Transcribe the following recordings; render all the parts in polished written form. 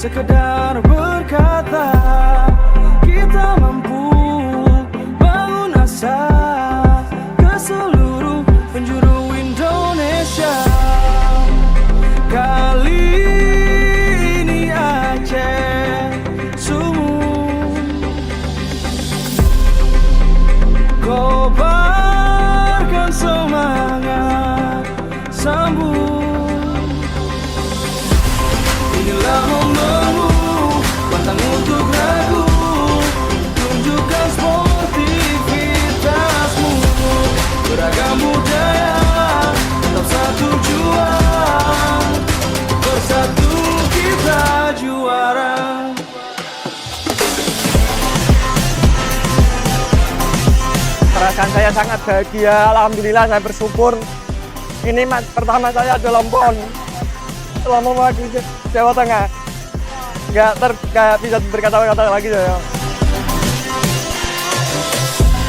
sekedar berkata kita mampu bangun asa ke seluruh penjuru Indonesia. Kali ini Aceh sumur kobarkan semangat sambut. Inilah momenmu, pantang untuk ragu, tunjukkan sportivitasmu. Beragam budaya, tetap satu jua, bersatu kita juara. Perasaan saya sangat bahagia, alhamdulillah saya bersyukur. Ini match pertama saya dalam PON selama mewakili Jawa Tengah. Nggak bisa berkata-kata lagi saya.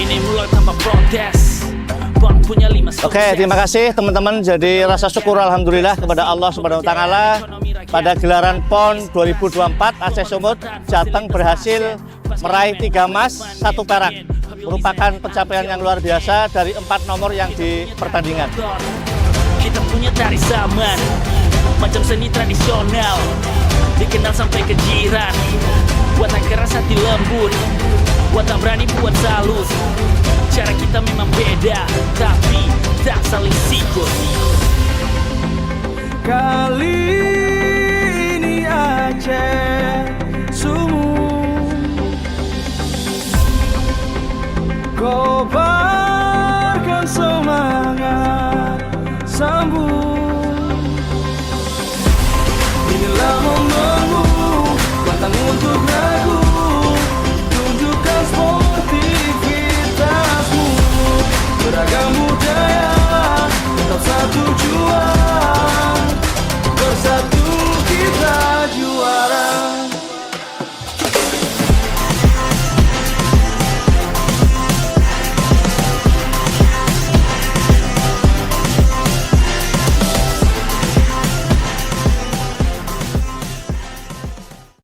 Ini mulai tanpa protes. PON punya 5 sukses. Oke, terima kasih teman-teman. Jadi rasa syukur alhamdulillah kepada Allah Subhanahu wa taala pada gelaran PON 2024 Aceh Sumut Jateng berhasil meraih 3 emas, 1 perak. Merupakan pencapaian yang luar biasa dari 4 nomor yang dipertandingan. Kita punya tari zaman, macam seni tradisional, dikenal sampai ke jiran. Buat tak keras hati lembut, buat tak berani buat salus. Cara kita memang beda, tapi tak saling sikut. Kali ini Aceh sumur kobarkan semangat sambut. Inilah momenmu, pantang untuk ragu, tunjukkan sportivitasmu. Beragam